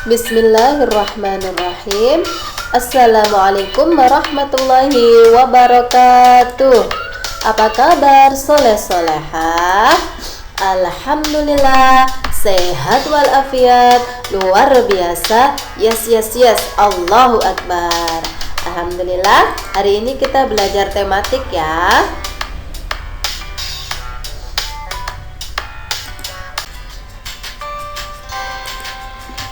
Bismillahirrahmanirrahim. Assalamualaikum warahmatullahi wabarakatuh. Apa kabar soleh-solehah? Alhamdulillah, sehat walafiat, luar biasa. Yes, Allahu Akbar. Alhamdulillah, hari ini kita belajar tematik ya.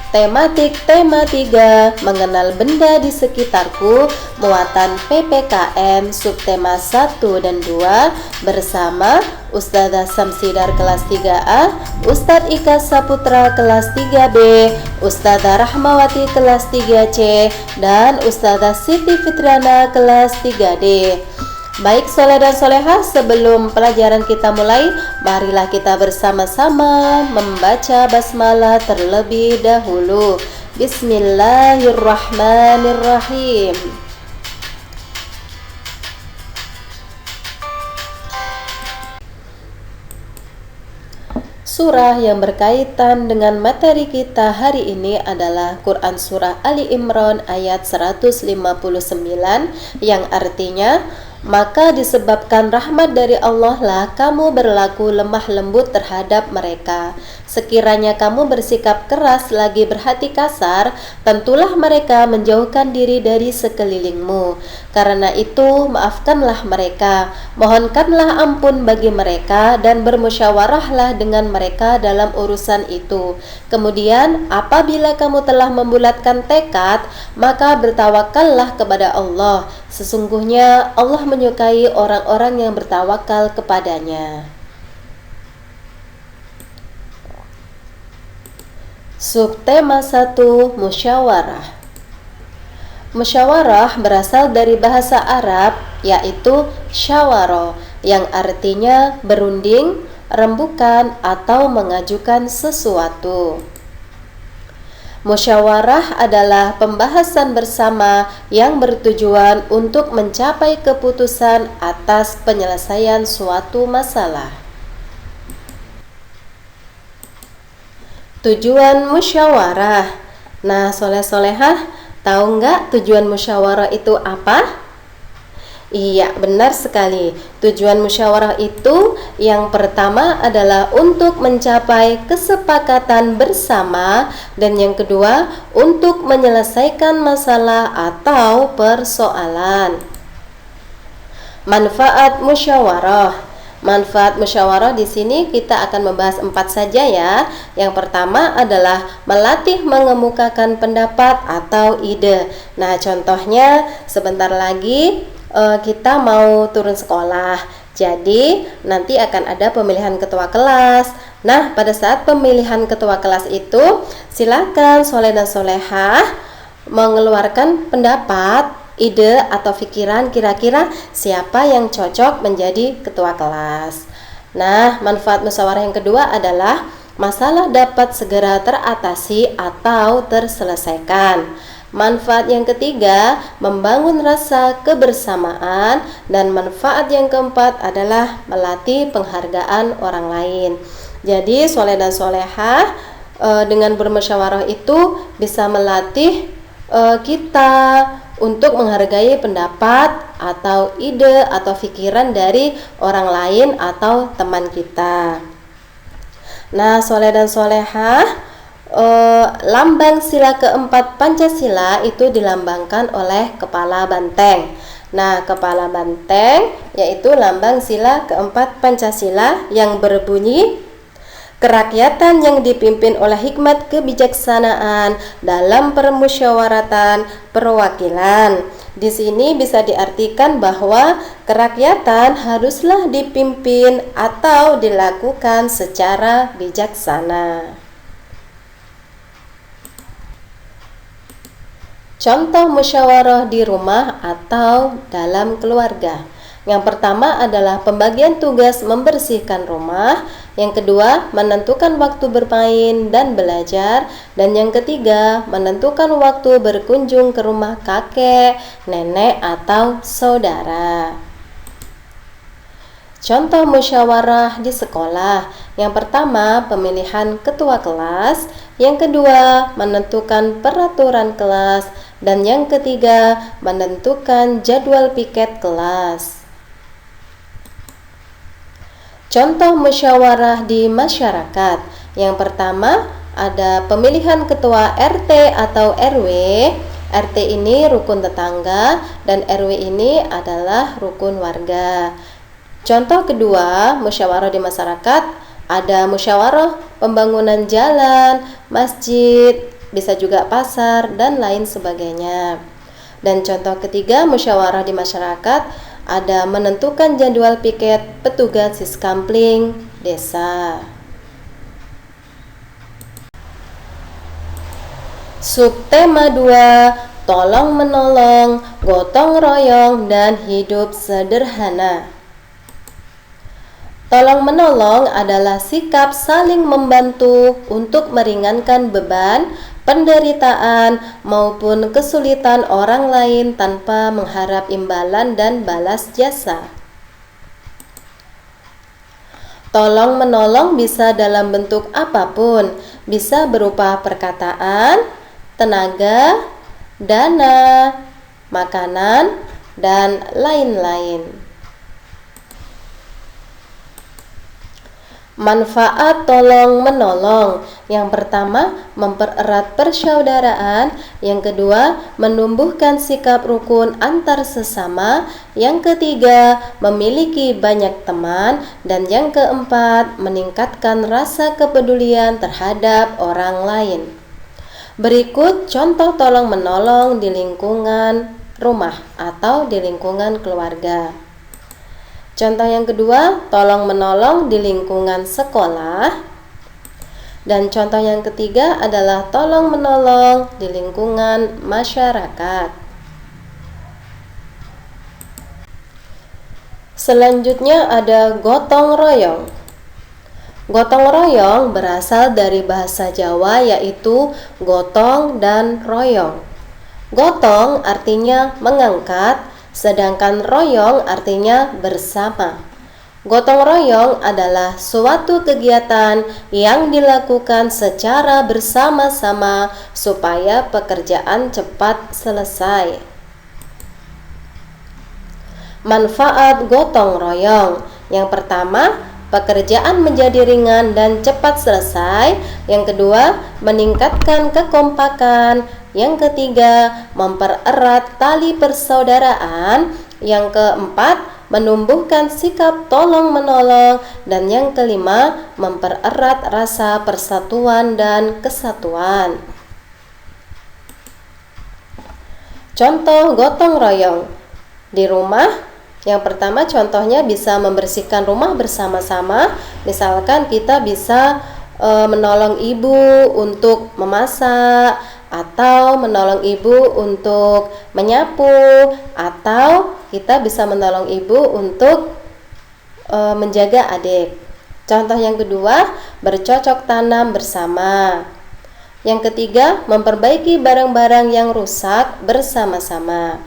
Tematik tema 3, mengenal benda di sekitarku, muatan PPKN subtema 1 dan 2 bersama Ustazah Samsidar kelas 3A, Ustadz Ika Saputra kelas 3B, Ustazah Rahmawati kelas 3C, dan Ustazah Siti Fitriana kelas 3D. Baik soleh dan solehah, sebelum pelajaran kita mulai, marilah kita bersama-sama membaca basmalah terlebih dahulu. Bismillahirrahmanirrahim. Surah yang berkaitan dengan materi kita hari ini adalah Quran Surah Ali Imran ayat 159 yang artinya, maka disebabkan rahmat dari Allah lah kamu berlaku lemah lembut terhadap mereka. Sekiranya kamu bersikap keras lagi berhati kasar, tentulah mereka menjauhkan diri dari sekelilingmu. Karena itu maafkanlah mereka, mohonkanlah ampun bagi mereka, dan bermusyawarahlah dengan mereka dalam urusan itu. Kemudian apabila kamu telah membulatkan tekad, maka bertawakallah kepada Allah. Sesungguhnya Allah menyukai orang-orang yang bertawakal kepadanya. Subtema 1, musyawarah. Musyawarah berasal dari bahasa Arab, yaitu syawara, yang artinya berunding, rembukan, atau mengajukan sesuatu. Musyawarah adalah pembahasan bersama yang bertujuan untuk mencapai keputusan atas penyelesaian suatu masalah. Tujuan musyawarah. Nah, soleh-solehah, tahu nggak tujuan musyawarah itu apa? Iya, benar sekali. Tujuan musyawarah itu yang pertama adalah untuk mencapai kesepakatan bersama, dan yang kedua untuk menyelesaikan masalah atau persoalan. Manfaat musyawarah. Manfaat musyawarah di sini kita akan membahas 4 saja ya. Yang pertama adalah melatih mengemukakan pendapat atau ide. Nah, contohnya sebentar lagi kita mau turun sekolah. Jadi nanti akan ada pemilihan ketua kelas. Nah, pada saat pemilihan ketua kelas itu, silakan soleh dan solehah mengeluarkan pendapat, ide atau pikiran kira-kira siapa yang cocok menjadi ketua kelas. Nah, manfaat musyawarah yang kedua adalah masalah dapat segera teratasi atau terselesaikan. Manfaat yang ketiga, membangun rasa kebersamaan, dan manfaat yang keempat adalah melatih penghargaan orang lain. Jadi soleh dan solehah dengan bermusyawarah itu bisa melatih kita untuk menghargai pendapat atau ide atau pikiran dari orang lain atau teman kita. Nah, soleh dan solehah, lambang sila keempat Pancasila itu dilambangkan oleh kepala banteng. Nah, kepala banteng yaitu lambang sila keempat Pancasila yang berbunyi, kerakyatan yang dipimpin oleh hikmat kebijaksanaan dalam permusyawaratan perwakilan. Di sini bisa diartikan bahwa kerakyatan haruslah dipimpin atau dilakukan secara bijaksana. Contoh musyawarah di rumah atau dalam keluarga. Yang pertama adalah pembagian tugas membersihkan rumah, yang kedua menentukan waktu bermain dan belajar, dan yang ketiga menentukan waktu berkunjung ke rumah kakek, nenek, atau saudara. Contoh musyawarah di sekolah. Yang pertama, pemilihan ketua kelas. Yang kedua, menentukan peraturan kelas. Dan yang ketiga, menentukan jadwal piket kelas. Contoh musyawarah di masyarakat. Yang pertama, ada pemilihan ketua RT atau RW. RT ini rukun tetangga dan RW ini adalah rukun warga. Contoh kedua, musyawarah di masyarakat, ada musyawarah pembangunan jalan, masjid, bisa juga pasar, dan lain sebagainya. Dan contoh ketiga, musyawarah di masyarakat, ada menentukan jadwal piket petugas Siskampling desa. Subtema 2, tolong menolong, gotong royong, dan hidup sederhana. Tolong menolong adalah sikap saling membantu untuk meringankan beban, penderitaan, maupun kesulitan orang lain tanpa mengharap imbalan dan balas jasa. Tolong menolong bisa dalam bentuk apapun, bisa berupa perkataan, tenaga, dana, makanan, dan lain-lain. Manfaat tolong menolong. Yang pertama, mempererat persaudaraan. Yang kedua, menumbuhkan sikap rukun antar sesama. Yang ketiga, memiliki banyak teman. Dan yang keempat, meningkatkan rasa kepedulian terhadap orang lain. Berikut contoh tolong menolong di lingkungan rumah atau di lingkungan keluarga. Contoh yang kedua, tolong menolong di lingkungan sekolah. Dan contoh yang ketiga adalah tolong menolong di lingkungan masyarakat. Selanjutnya ada gotong royong. Gotong royong berasal dari bahasa Jawa yaitu gotong dan royong. Gotong artinya mengangkat, sedangkan royong artinya bersama. Gotong royong adalah suatu kegiatan yang dilakukan secara bersama-sama supaya pekerjaan cepat selesai. Manfaat gotong royong. Yang pertama, pekerjaan menjadi ringan dan cepat selesai. Yang kedua, meningkatkan kekompakan. Yang ketiga, mempererat tali persaudaraan. Yang keempat, menumbuhkan sikap tolong-menolong. Dan yang kelima, mempererat rasa persatuan dan kesatuan. Contoh gotong royong di rumah. Yang pertama, contohnya bisa membersihkan rumah bersama-sama. Misalkan kita bisa menolong ibu untuk memasak, atau menolong ibu untuk menyapu, atau kita bisa menolong ibu untuk menjaga adik. Contoh yang kedua, bercocok tanam bersama. Yang ketiga, memperbaiki barang-barang yang rusak bersama-sama.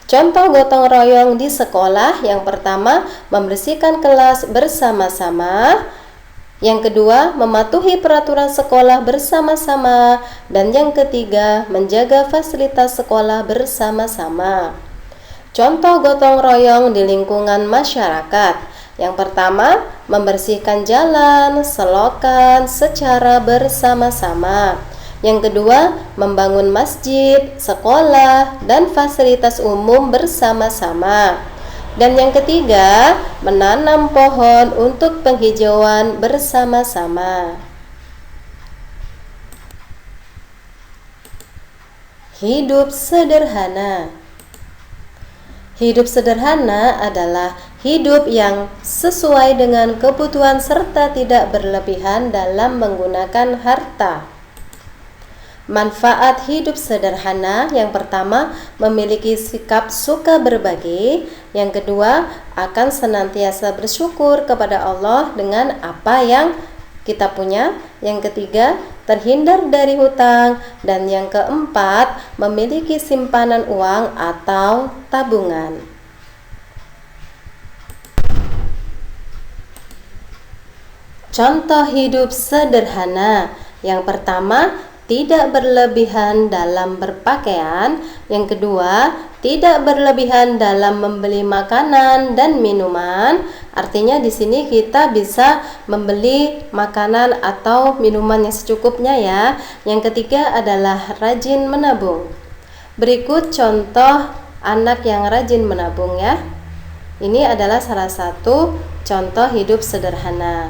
Contoh gotong royong di sekolah. Yang pertama, membersihkan kelas bersama-sama. Yang kedua, mematuhi peraturan sekolah bersama-sama. Dan yang ketiga, menjaga fasilitas sekolah bersama-sama. Contoh gotong royong di lingkungan masyarakat. Yang pertama, membersihkan jalan, selokan secara bersama-sama. Yang kedua, membangun masjid, sekolah, dan fasilitas umum bersama-sama. Dan yang ketiga, menanam pohon untuk penghijauan bersama-sama. Hidup sederhana. Hidup sederhana adalah hidup yang sesuai dengan kebutuhan serta tidak berlebihan dalam menggunakan harta. Manfaat hidup sederhana. Yang pertama, memiliki sikap suka berbagi. Yang kedua, akan senantiasa bersyukur kepada Allah dengan apa yang kita punya. Yang ketiga, terhindar dari hutang. Dan yang keempat, memiliki simpanan uang atau tabungan. Contoh hidup sederhana. Yang pertama, tidak berlebihan dalam berpakaian. Yang kedua, tidak berlebihan dalam membeli makanan dan minuman. Artinya di sini kita bisa membeli makanan atau minuman yang secukupnya ya. Yang ketiga adalah rajin menabung. Berikut contoh anak yang rajin menabung ya. Ini adalah salah satu contoh hidup sederhana.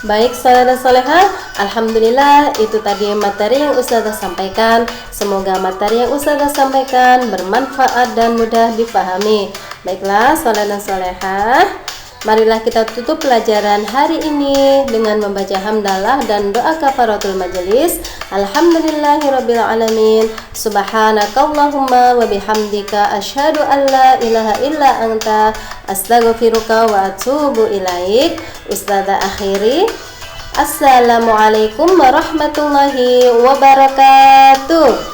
Baik saleh dan salehah, alhamdulillah itu tadi materi yang Ustazah sampaikan. Semoga materi yang Ustazah sampaikan bermanfaat dan mudah dipahami. Baiklah saleh dan salehah, marilah kita tutup pelajaran hari ini dengan membaca hamdalah dan doa kafaratul majelis. Alhamdulillahirabbil alamin. Subhanakallahumma wa bihamdika asyhadu an la ilaha illa anta astaghfiruka wa atubu ilaik. Ustazah akhiri. Assalamualaikum warahmatullahi wabarakatuh.